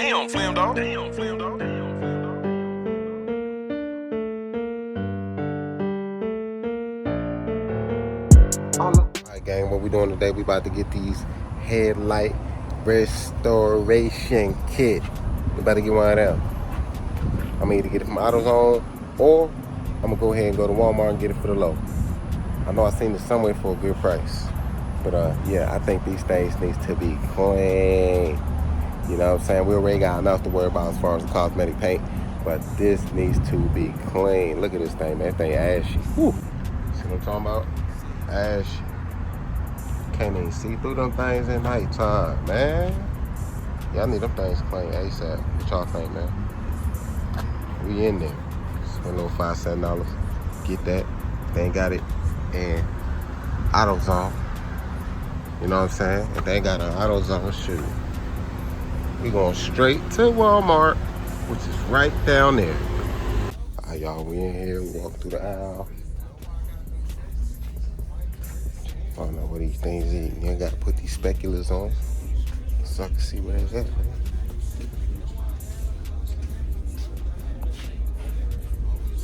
Damn, Flam dog. Damn, Flam dog. Alright, gang, what we doing today? We about to get these headlight restoration kit. We about to get one of them. I'm gonna either get it from AutoZone or I'm gonna go ahead and go to Walmart and get it for the low. I know I seen it somewhere for a good price. But yeah, I think these things needs to be clean. You know what I'm saying? We already got enough to worry about as far as the cosmetic paint, but this needs to be clean. Look at this thing, man. That thing ashy. Whew. See what I'm talking about? Ashy. Can't even see through them things at night time, man. Y'all need them things clean ASAP. What y'all think, man? We in there. Spend a little $5, $7. Get that. They ain't got it in AutoZone. You know what I'm saying? If they ain't got an AutoZone, shoot. We going straight to Walmart, which is right down there. All right, y'all, we in here. We walk through the aisle. I don't know what these things eat. You ain't got to put these speculars on so I can see where it's at, man.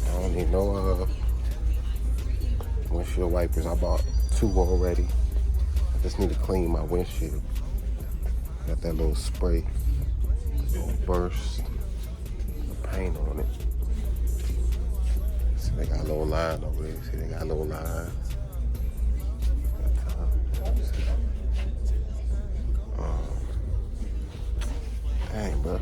I don't need no windshield wipers. I bought 2 already. I just need to clean my windshield. Got that little spray, little burst of paint on it. See, they got a little line over there. See, they got a little line. Dang, bro.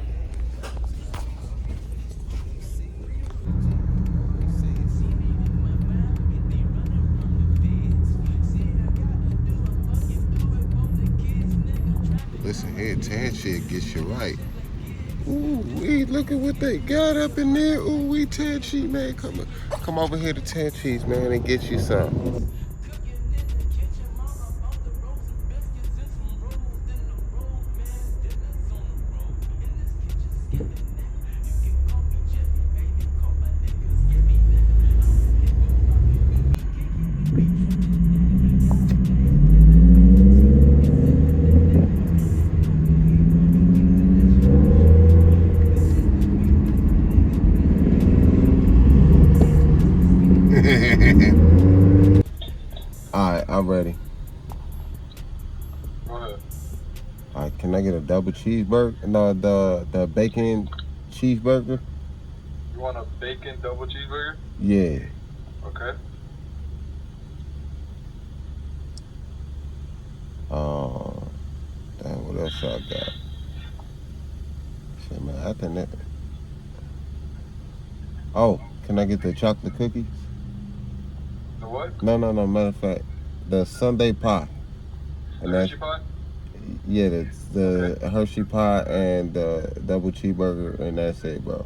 Listen here, tan shit gets you right. Ooh, look at what they got up in there. Ooh, tan sheet, man. Come over here to tan sheets, man, and get you some. Alright, I'm ready. Go ahead. Alright, can I get a double cheeseburger? No, the bacon cheeseburger? You want a bacon double cheeseburger? Yeah. Okay. Damn, what else I got? Shit, man, I think that. Oh, can I get the chocolate cookies? The what? No. Matter of fact, the Sunday pie. The Hershey pie? Yeah, the Okay. Hershey pie and the double cheeseburger, and that's it, bro.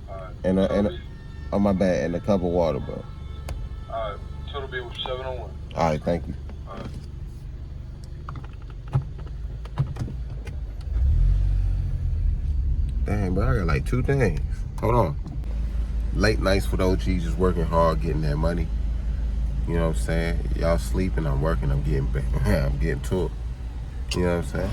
Alright. And oh my bad, and a cup of water, bro. Alright. Total bill 701. All right, thank you. Alright. Damn, bro, I got like 2 things. Hold on. Late nights for the OGs, just working hard, getting that money. You know what I'm saying? Y'all sleeping, I'm working, I'm getting back. I'm getting to it. You know what I'm saying?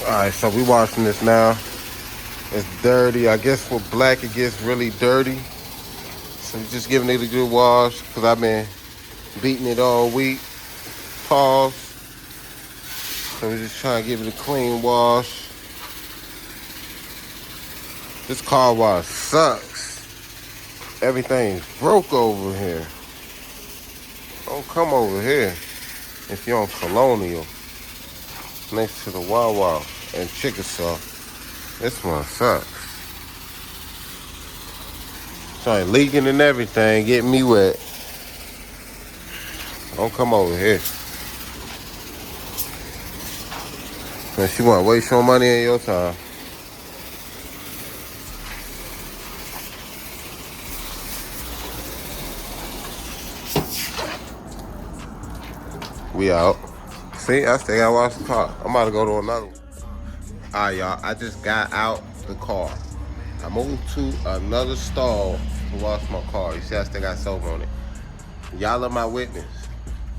Alright, so we washing this now. It's dirty. I guess with black it gets really dirty. So we just giving it a good wash because I've been beating it all week. Pause. So we're just trying to give it a clean wash. This car wash sucks. Everything's broke over here. Don't come over here if you're on Colonial next to the Wawa and Chickasaw. This one sucks. Started leaking and everything, getting me wet. Don't come over here. Man, she want to waste your money and your time. We out. See, I still gotta wash the car. I'm about to go to another one. Alright, y'all. I just got out the car. I moved to another stall to wash my car. You see, I still got soap on it. Y'all are my witness.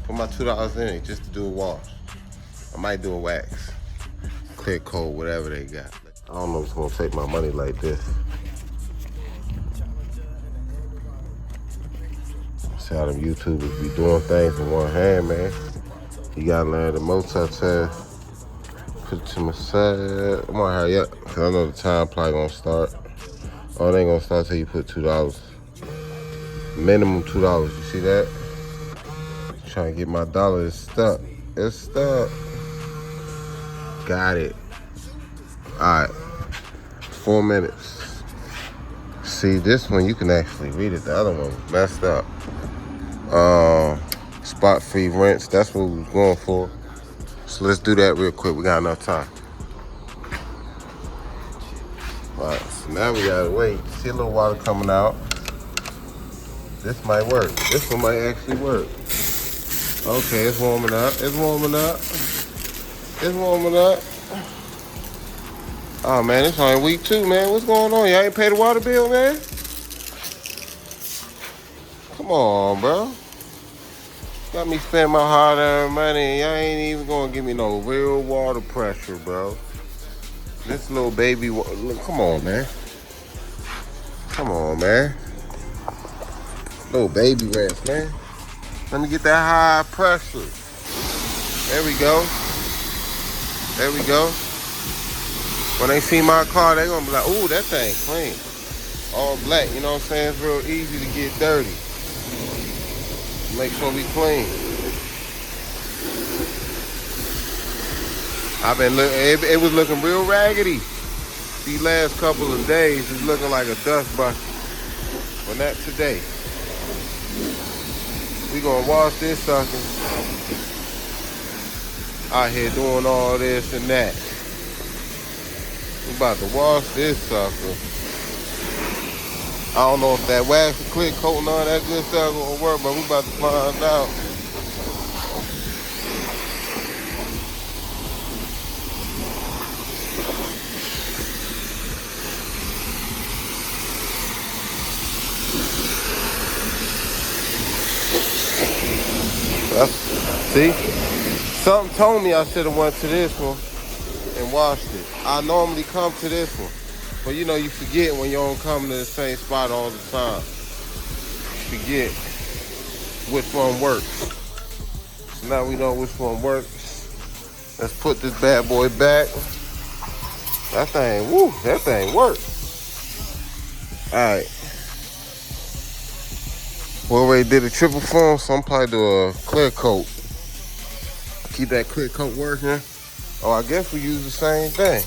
Put my $2 in it just to do a wash. I might do a wax. Clear coat, whatever they got. I don't know if it's gonna take my money like this. See how them YouTubers be doing things in one hand, man. You gotta learn the multitask. Put it to my side. I'm gonna hurry up, cause I know the time probably gonna start. Oh, it ain't gonna start till you put $2. Minimum $2, you see that? Trying to get my dollar, it's stuck. It's stuck. Got it. All right, 4 minutes. See, this one you can actually read it. The other one was messed up. Spot free rents, that's what we was going for. So let's do that real quick, we got enough time. All right, so now we gotta wait. See a little water coming out. This might work. This one might actually work. Okay, it's warming up. It's warming up. It's warming up. Oh man, it's only week 2, man. What's going on? Y'all ain't paid the water bill, man? Come on, bro. Got me spending my hard-earned money and y'all ain't even gonna give me no real water pressure, bro. This little baby, look, come on, man. Come on, man. Little baby rats, man. Let me get that high pressure. There we go. There we go. When they see my car, they gonna be like, ooh, that thing clean. All black, you know what I'm saying? It's real easy to get dirty. Make sure we clean. I've been it was looking real raggedy. These last couple of days, it's looking like a dust bucket. But not today. We gonna wash this sucker. Out here doing all this and that. We about to wash this sucker. I don't know if that wax and clear coat and all that good stuff gonna work, but we about to find out. See? Something told me I should have went to this one and washed it. I normally come to this one. But you know, you forget when you don't come to the same spot all the time. You forget which one works. So now we know which one works. Let's put this bad boy back. That thing, woo, that thing works. All right. We already did a triple foam, so I'm probably do a clear coat. Keep that clear coat working. Oh, I guess we use the same thing.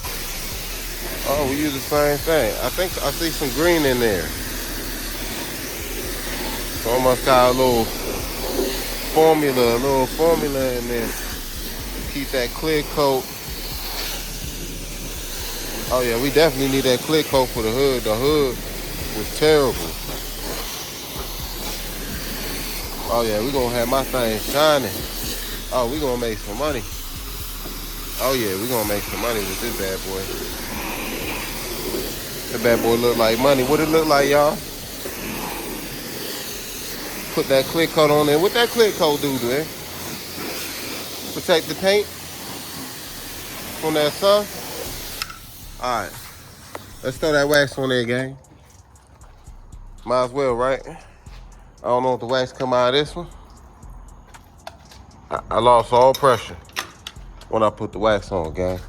Oh, we use the same thing. I think I see some green in there. So I must got a little formula in there. Keep that clear coat. Oh yeah, we definitely need that clear coat for the hood. The hood was terrible. Oh yeah, we gonna have my thing shining. Oh, we gonna make some money. Oh yeah, we gonna make some money with this bad boy. That bad boy look like money. What it look like, y'all? Put that clear coat on there. What that clear coat do, man? Protect the paint from that sun. All right, let's throw that wax on there, gang. Might as well, right? I don't know if the wax come out of this one. I lost all pressure when I put the wax on, gang.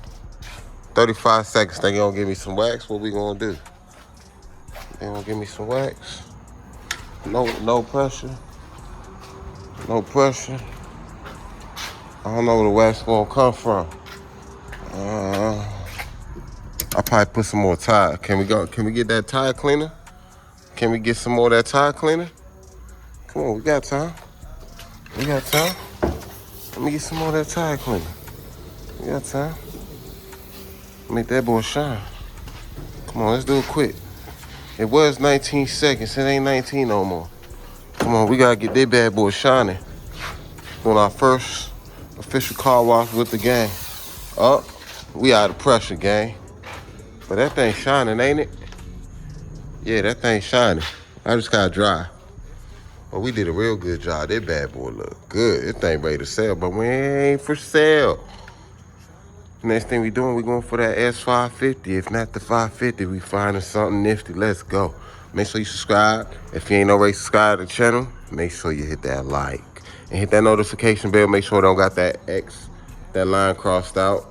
35 seconds, they gonna give me some wax. What we gonna do? They gonna give me some wax. No pressure. No pressure. I don't know where the wax gonna come from. I'll probably put some more tire. Can we get that tire cleaner? Can we get some more of that tire cleaner? Come on, we got time. We got time. Let me get some more of that tire cleaner. We got time. Make that boy shine. Come on, let's do it quick. It was 19 seconds. It ain't 19 no more. Come on, we gotta get that bad boy shining. Doing our first official car wash with the gang. Up, we out of pressure, gang. But that thing shining, ain't it? Yeah, that thing shining. I just got dry. Well, we did a real good job. That bad boy look good. This thing ready to sell, but we ain't for sale. Next thing we doing, we going for that S550. If not the 550, we finding something nifty. Let's go. Make sure you subscribe. If you ain't already subscribed to the channel, make sure you hit that like. And hit that notification bell. Make sure it don't got that X, that line crossed out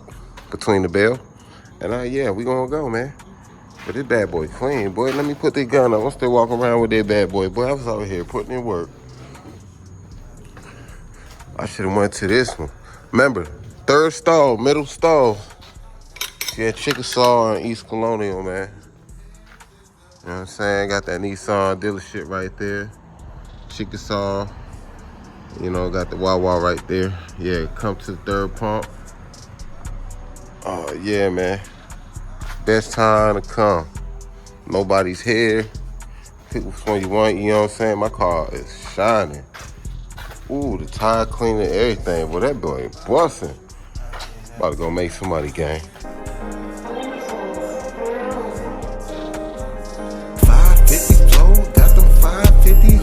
between the bell. And yeah, we gonna go, man. But this bad boy clean, boy. Let me put this gun up. I'm still walking around with that bad boy. Boy, I was over here putting in work. I should have went to this one. Remember, third stall, middle stall. Yeah, Chickasaw and East Colonial, man. You know what I'm saying? Got that Nissan dealership right there. Chickasaw. You know, got the Wawa right there. Yeah, come to the third pump. Oh, yeah, man. Best time to come. Nobody's here. Pick which one you want, you know what I'm saying? My car is shining. Ooh, the tire cleaner, everything. Well, that boy busting. About to go make some money, gang. 550 flow, got them 550